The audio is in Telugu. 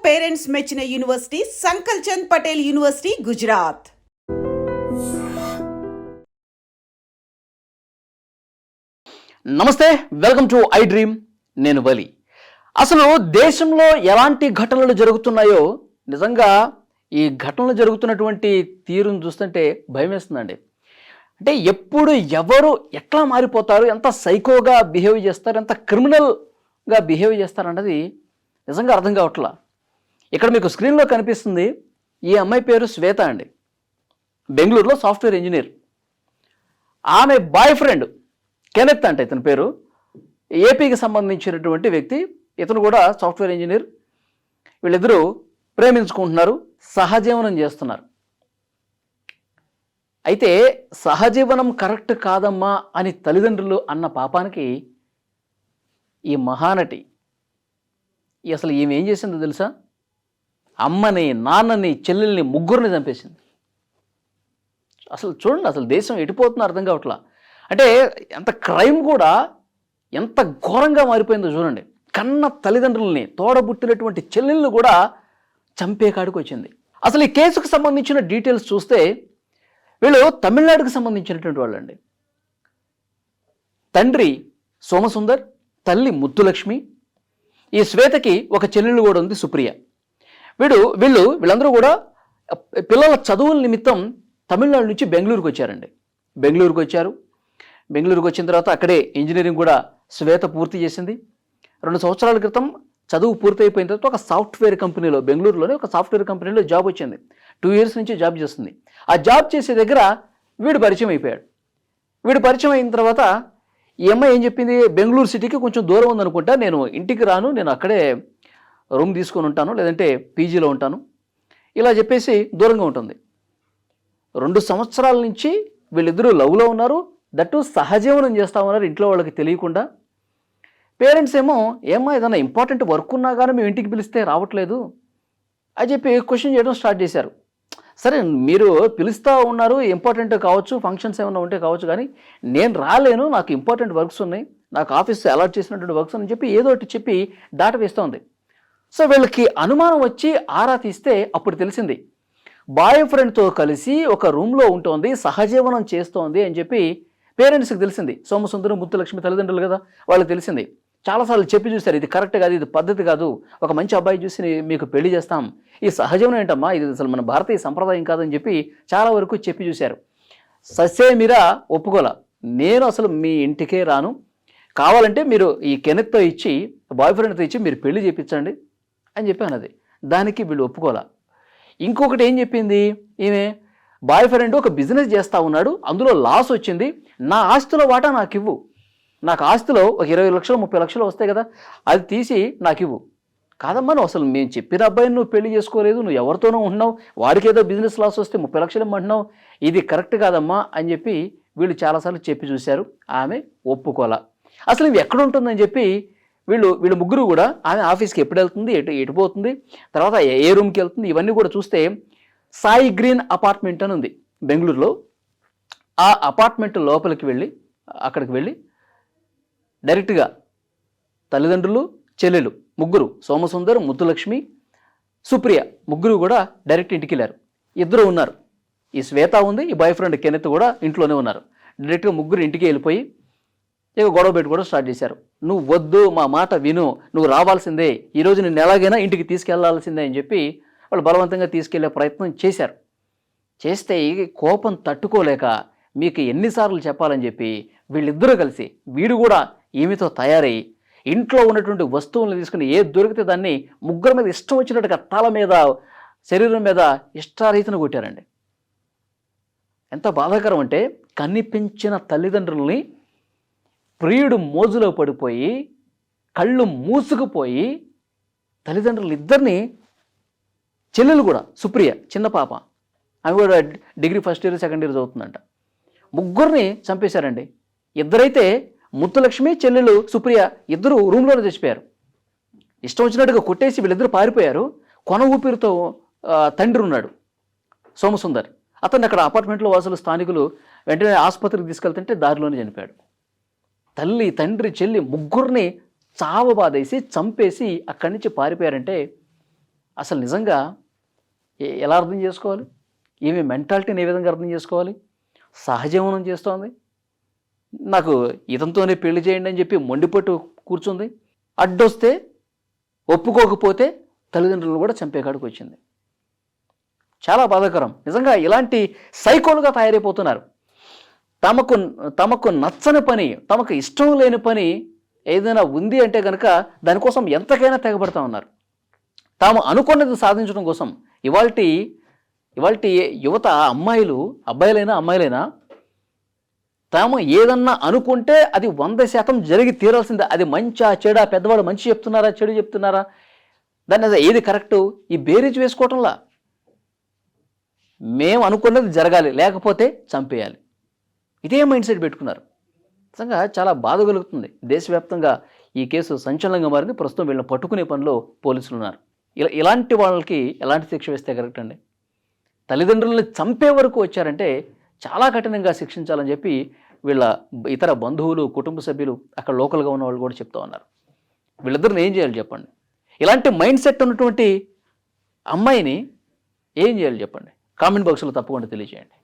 పేరెంట్స్ మెచ్చిన యూనివర్సిటీ సంకల్ చంద్ పటేల్ యూనివర్సిటీ, గుజరాత్. నమస్తే, వెల్కమ్ టు ఐ డ్రీమ్. నేను వలి. అసలు దేశంలో ఎలాంటి ఘటనలు జరుగుతున్నాయో, నిజంగా ఈ ఘటనలు జరుగుతున్నటువంటి తీరును చూస్తుంటే భయం వేస్తుందండి. అంటే ఎప్పుడు ఎవరు ఎట్లా మారిపోతారు, ఎంత సైకోగా బిహేవ్ చేస్తారు, ఎంత క్రిమినల్గా బిహేవ్ చేస్తారు అన్నది నిజంగా అర్థం కావట్లా. ఇక్కడ మీకు స్క్రీన్లో కనిపిస్తుంది, ఈ అమ్మాయి పేరు శ్వేత అండి. బెంగళూరులో సాఫ్ట్వేర్ ఇంజనీర్. ఆమె బాయ్ ఫ్రెండ్ కెనెత్ అంటే ఇతని పేరు, ఏపీకి సంబంధించినటువంటి వ్యక్తి. ఇతను కూడా సాఫ్ట్వేర్ ఇంజనీర్. వీళ్ళిద్దరూ ప్రేమించుకుంటున్నారు, సహజీవనం చేస్తున్నారు. అయితే సహజీవనం కరెక్ట్ కాదమ్మా అని తల్లిదండ్రులు అన్న పాపానికి ఈ మహానటి అసలు ఈమె ఏం చేసిందో తెలుసా? అమ్మని, నాన్నని, చెల్లెల్ని, ముగ్గురిని చంపేసింది. అసలు చూడండి, అసలు దేశం ఎటుపోతుందో అర్థం కావట్లా. అంటే ఎంత క్రైమ్ కూడా ఎంత ఘోరంగా మారిపోయిందో చూడండి. కన్న తల్లిదండ్రులని, తోడబుట్టినటువంటి చెల్లెళ్ళు కూడా చంపే కాడికి వచ్చింది. అసలు ఈ కేసుకు సంబంధించిన డీటెయిల్స్ చూస్తే వీళ్ళు తమిళనాడుకు సంబంధించినటువంటి వాళ్ళండి. తండ్రి సోమసుందర్, తల్లి ముద్దులక్ష్మి. ఈ శ్వేతకి ఒక చెల్లెళ్ళు కూడా ఉంది, సుప్రియ. వీళ్ళందరూ కూడా పిల్లల చదువుల నిమిత్తం తమిళనాడు నుంచి బెంగళూరుకు వచ్చారండి. బెంగళూరుకు వచ్చిన తర్వాత అక్కడే ఇంజనీరింగ్ కూడా శ్వేత పూర్తి చేసింది. 2 సంవత్సరాల క్రితం చదువు పూర్తి అయిపోయిన తర్వాత ఒక సాఫ్ట్వేర్ కంపెనీలో, బెంగళూరులోనే ఒక సాఫ్ట్వేర్ కంపెనీలో జాబ్ వచ్చింది. 2 years నుంచి జాబ్ చేస్తుంది. ఆ జాబ్ చేసే దగ్గర వీడు పరిచయం అయిపోయాడు. వీడు పరిచయం అయిన తర్వాత ఈ అమ్మాయి ఏం చెప్పింది, బెంగళూరు సిటీకి కొంచెం దూరం ఉందనుకుంటా, నేను ఇంటికి రాను, నేను అక్కడే రూమ్ తీసుకొని ఉంటాను, లేదంటే పీజీలో ఉంటాను, ఇలా చెప్పేసి దూరంగా ఉంటుంది. 2 సంవత్సరాల నుంచి వీళ్ళిద్దరూ లవ్లో ఉన్నారు. దట్టు సహజీవనం చేస్తూ ఉన్నారు, ఇంట్లో వాళ్ళకి తెలియకుండా. పేరెంట్స్ ఏమో, ఏమో ఏదైనా ఇంపార్టెంట్ వర్క్ ఉన్నా కానీ మేము ఇంటికి పిలిస్తే రావట్లేదు అని చెప్పి క్వశ్చన్ చేయడం స్టార్ట్ చేశారు. సరే, మీరు పిలుస్తూ ఉన్నారు, ఇంపార్టెంట్ కావచ్చు, ఫంక్షన్స్ ఏమైనా ఉంటే కావచ్చు, కానీ నేను రాలేను, నాకు ఇంపార్టెంట్ వర్క్స్ ఉన్నాయి, నాకు ఆఫీస్ అలాట్ చేసినటువంటి వర్క్స్ అని చెప్పి ఏదో ఒకటి చెప్పి దాట వేస్తోంది. సో వీళ్ళకి అనుమానం వచ్చి ఆరా తీస్తే అప్పుడు తెలిసింది, బాయ్ ఫ్రెండ్తో కలిసి ఒక రూమ్లో ఉంటోంది, సహజీవనం చేస్తోంది అని చెప్పి పేరెంట్స్కి తెలిసింది. సోమసుందరం, ముత్తులక్ష్మి తల్లిదండ్రులు కదా, వాళ్ళకి తెలిసింది. చాలాసార్లు చెప్పి చూశారు, ఇది కరెక్ట్ కాదు, ఇది పద్ధతి కాదు, ఒక మంచి అబ్బాయి చూసి మీకు పెళ్లి చేస్తాం, ఈ సహజీవనం ఏంటమ్మా, ఇది అసలు మన భారతీయ సంప్రదాయం కాదని చెప్పి చాలా వరకు చెప్పి చూశారు. ససేమిరా ఒప్పుకోలా, నేను అసలు మీ ఇంటికే రాను, కావాలంటే మీరు ఈ కెనెత్తో ఇచ్చి, బాయ్ ఫ్రెండ్తో ఇచ్చి మీరు పెళ్లి చేయించండి అని చెప్పి అన్నది. దానికి వీళ్ళు ఒప్పుకోలా. ఇంకొకటి ఏం చెప్పింది ఈమె, బాయ్ ఫ్రెండ్ ఒక బిజినెస్ చేస్తూ ఉన్నాడు, అందులో లాస్ వచ్చింది, నా ఆస్తిలో వాటా నాకు ఇవ్వు, నాకు ఆస్తిలో ఒక 20 లక్షలు 30 లక్షలు వస్తాయి కదా, అది తీసి నాకు ఇవ్వు. కాదమ్మా, నువ్వు అసలు మేము చెప్పిన అబ్బాయిని నువ్వు పెళ్లి చేసుకోలేదు, నువ్వు ఎవరితోనో ఉంటున్నావు, వాడికి ఏదో బిజినెస్ లాస్ వస్తే 30 లక్షలు ఇమ్మంటున్నావు, ఇది కరెక్ట్ కాదమ్మా అని చెప్పి వీళ్ళు చాలాసార్లు చెప్పి చూశారు. ఆమె ఒప్పుకోలా. అసలు ఇవి ఎక్కడ ఉంటుందని చెప్పి వీళ్ళు ముగ్గురు కూడా, ఆమె ఆఫీస్కి ఎప్పుడు వెళ్తుంది, ఎటు పోతుంది, తర్వాత ఏ రూమ్కి వెళ్తుంది, ఇవన్నీ కూడా చూస్తే సాయి గ్రీన్ అపార్ట్మెంట్ అని ఉంది బెంగళూరులో. ఆ అపార్ట్మెంట్ లోపలికి అక్కడికి వెళ్ళి డైరెక్ట్గా తల్లిదండ్రులు, చెల్లెలు ముగ్గురు, సోమసుందర్, ముత్తులక్ష్మి, సుప్రియ ముగ్గురు కూడా డైరెక్ట్ ఇంటికి వెళ్ళారు. ఇద్దరు ఉన్నారు, ఈ శ్వేత ఉంది, ఈ బాయ్ ఫ్రెండ్ కెనెత్ కూడా ఇంట్లోనే ఉన్నారు. డైరెక్ట్గా ముగ్గురు ఇంటికి వెళ్ళిపోయి ఇక గొడవ పెట్టుకోవడం స్టార్ట్ చేశారు. నువ్వు వద్దు, మా మాట విను, నువ్వు రావాల్సిందే, ఈరోజు నిన్ను ఎలాగైనా ఇంటికి తీసుకెళ్లాల్సిందే అని చెప్పి వాళ్ళు బలవంతంగా తీసుకెళ్లే ప్రయత్నం చేశారు. చేస్తే కోపం తట్టుకోలేక మీకు ఎన్నిసార్లు చెప్పాలని చెప్పి వీళ్ళిద్దరూ కలిసి, వీడు కూడా ఈమెతో తయారై ఇంట్లో ఉన్నటువంటి వస్తువులను తీసుకుని ఏది దొరికితే దాన్ని ముగ్గురు మీద ఇష్టం వచ్చినట్టుగా తల మీద, శరీరం మీద ఇష్టారీతిని కొట్టారండి. ఎంత బాధాకరం అంటే, కనిపించిన తల్లిదండ్రుల్ని ప్రియుడు మోజులో పడిపోయి కళ్ళు మూసుకుపోయి తల్లిదండ్రులు ఇద్దరిని, చెల్లెలు కూడా సుప్రియ చిన్న పాప, ఆమె కూడా degree first year second year చదువుతుందంట, ముగ్గురిని చంపేశారండి. ఇద్దరైతే ముత్తులక్ష్మి, చెల్లెలు సుప్రియ ఇద్దరు రూమ్లోనే చచ్చిపోయారు. ఇష్టం వచ్చినట్టుగా కొట్టేసి వీళ్ళిద్దరు పారిపోయారు. కొన ఊపిరితో తండ్రి ఉన్నాడు సోమసుందర్, అతన్ని అక్కడ అపార్ట్మెంట్లో వాసులు, స్థానికులు వెంటనే ఆసుపత్రికి తీసుకెళ్తుంటే దారిలోనే చనిపోయాడు. తల్లి, తండ్రి, చెల్లి ముగ్గురిని చావబాదేసి చంపేసి అక్కడి నుంచి పారిపోయారంటే అసలు నిజంగా ఎలా అర్థం చేసుకోవాలి? ఈమె మెంటాలిటీని ఏ విధంగా అర్థం చేసుకోవాలి? సహజీవనం చేస్తోంది, నాకు ఇతనితోనే పెళ్లి చేయండి అని చెప్పి మొండిపట్టు కూర్చుంది, అడ్డొస్తే ఒప్పుకోకపోతే తల్లిదండ్రులను కూడా చంపేకాడికి వచ్చింది. చాలా బాధాకరం. నిజంగా ఇలాంటి సైకోలుగా తయారైపోతున్నారు. తమకు నచ్చని పని, తమకు ఇష్టం లేని పని ఏదైనా ఉంది అంటే కనుక దానికోసం ఎంతకైనా తెగబడతా ఉన్నారు. తాము అనుకున్నది సాధించడం కోసం ఇవాల్టి యువత, అబ్బాయిలైనా తాము ఏదన్నా అనుకుంటే అది 100% జరిగి తీరాల్సిందే. అది మంచా చెడా, పెద్దవాడు మంచి చెప్తున్నారా చెడు చెప్తున్నారా, దాన్ని ఏది కరెక్టు ఈ బేరీజ్ వేసుకోవటంలా. మేము అనుకున్నది జరగాలి, లేకపోతే చంపేయాలి, ఇదే మైండ్ సెట్ పెట్టుకున్నారు. నిజంగా చాలా బాధ కలుగుతుంది. దేశవ్యాప్తంగా ఈ కేసు సంచలనంగా మారింది. ప్రస్తుతం వీళ్ళని పట్టుకునే పనిలో పోలీసులు ఉన్నారు. ఇలాంటి వాళ్ళకి ఎలాంటి శిక్ష వేస్తే కరెక్ట్ అండి? తల్లిదండ్రులని చంపే వరకు వచ్చారంటే చాలా కఠినంగా శిక్షించాలని చెప్పి వీళ్ళ ఇతర బంధువులు, కుటుంబ సభ్యులు, అక్కడ లోకల్గా ఉన్న వాళ్ళు కూడా చెప్తూ ఉన్నారు. వీళ్ళిద్దరిని ఏం చేయాలి చెప్పండి? ఇలాంటి మైండ్ సెట్ ఉన్నటువంటి అమ్మాయిని ఏం చేయాలి చెప్పండి? కామెంట్ బాక్స్లో తప్పకుండా తెలియజేయండి.